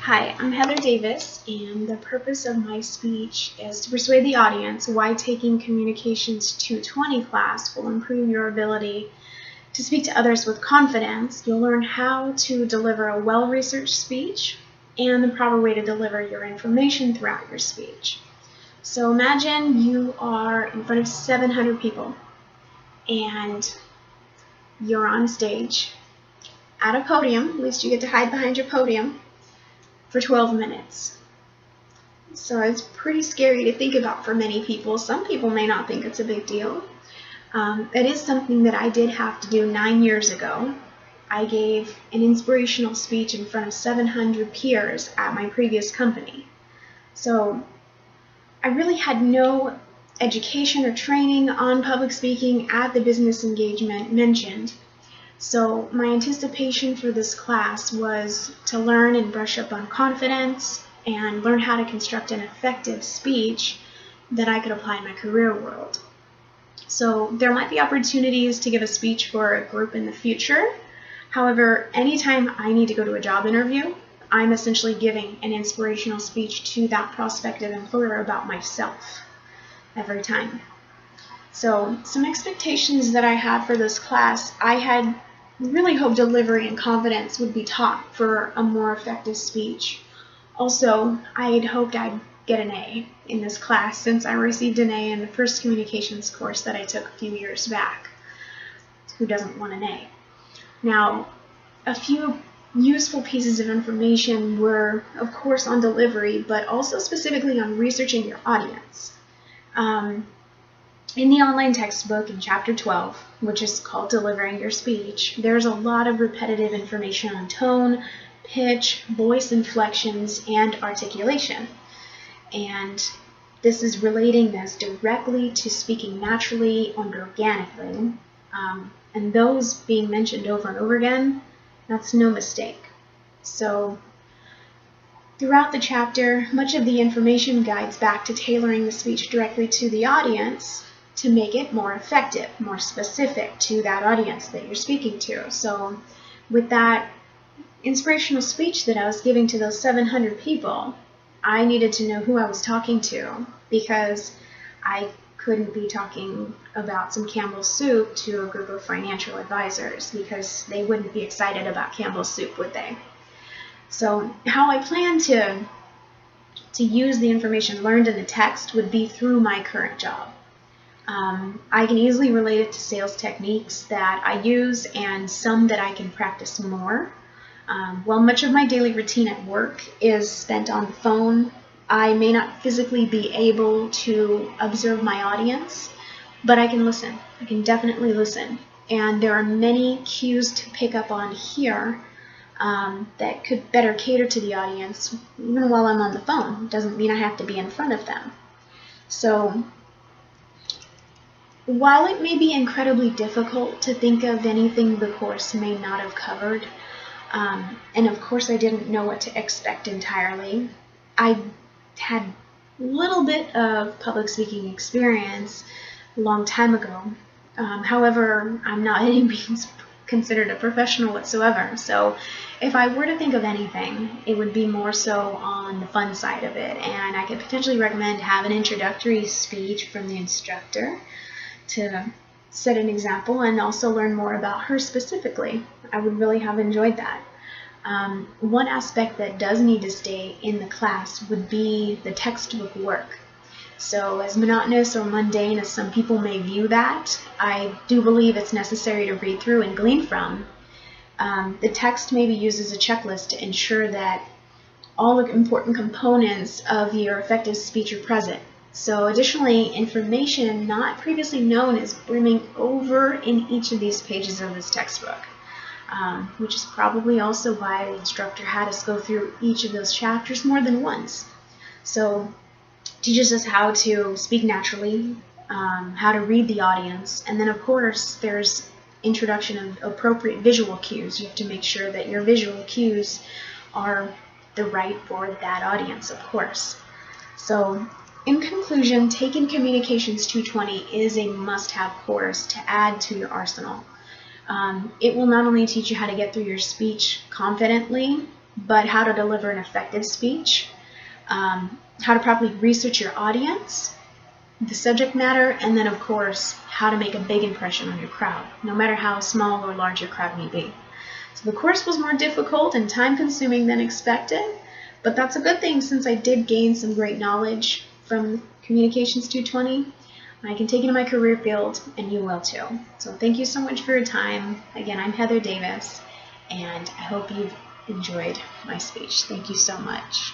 Hi, I'm Heather Davis, and the purpose of my speech is to persuade the audience why taking Communications 220 class will improve your ability to speak to others with confidence. You'll learn how to deliver a well-researched speech and the proper way to deliver your information throughout your speech. So imagine you are in front of 700 people and you're on stage at a podium. At least you get to hide behind your podium for 12 minutes. So it's pretty scary to think about for many people. Some people may not think it's a big deal. It is something that I did have to do 9 years ago. I gave an inspirational speech in front of 700 peers at my previous company. So I really had no education or training on public speaking at the business engagement mentioned. So my anticipation for this class was to learn and brush up on confidence and learn how to construct an effective speech that I could apply in my career world. So there might be opportunities to give a speech for a group in the future. However, anytime I need to go to a job interview, I'm essentially giving an inspirational speech to that prospective employer about myself every time. So some expectations that I had for this class, I had really hoped delivery and confidence would be taught for a more effective speech. Also, I had hoped I'd get an A in this class since I received an A in the first communications course that I took a few years back. Who doesn't want an A? Now, a few useful pieces of information were, of course, on delivery, but also specifically on researching your audience. In the online textbook in Chapter 12, which is called Delivering Your Speech, there's a lot of repetitive information on tone, pitch, voice inflections, and articulation. And this is relating this directly to speaking naturally and organically. And those being mentioned over and over again, that's no mistake. So throughout the chapter, much of the information guides back to tailoring the speech directly to the audience to make it more effective, more specific to that audience that you're speaking to. So with that inspirational speech that I was giving to those 700 people, I needed to know who I was talking to, because I couldn't be talking about some Campbell's soup to a group of financial advisors, because they wouldn't be excited about Campbell's soup, would they? So how I plan to use the information learned in the text would be through my current job. I can easily relate it to sales techniques that I use and some that I can practice more. While much of my daily routine at work is spent on the phone, I may not physically be able to observe my audience, but I can listen. I can definitely listen. And there are many cues to pick up on here that could better cater to the audience even while I'm on the phone. It doesn't mean I have to be in front of them. So while it may be incredibly difficult to think of anything the course may not have covered, and of course I didn't know what to expect entirely, I had a little bit of public speaking experience a long time ago. However, I'm not any means considered a professional whatsoever, so if I were to think of anything, it would be more so on the fun side of it, and I could potentially recommend have an introductory speech from the instructor to set an example and also learn more about her specifically. I would really have enjoyed that. One aspect that does need to stay in the class would be the textbook work. So as monotonous or mundane as some people may view that, I do believe it's necessary to read through and glean from. The text may be used as a checklist to ensure that all the important components of your effective speech are present. So additionally, information not previously known is brimming over in each of these pages of this textbook, which is probably also why the instructor had us go through each of those chapters more than once. So teaches us how to speak naturally, how to read the audience, and then of course there's introduction of appropriate visual cues. You have to make sure that your visual cues are the right for that audience, of course. So in conclusion, taking Communications 220 is a must-have course to add to your arsenal. It will not only teach you how to get through your speech confidently, but how to deliver an effective speech, how to properly research your audience, the subject matter, and then of course how to make a big impression on your crowd, no matter how small or large your crowd may be. So the course was more difficult and time-consuming than expected, but that's a good thing since I did gain some great knowledge from Communications 220. I can take it in my career field, and you will too. So thank you so much for your time. Again, I'm Heather Davis, and I hope you've enjoyed my speech. Thank you so much.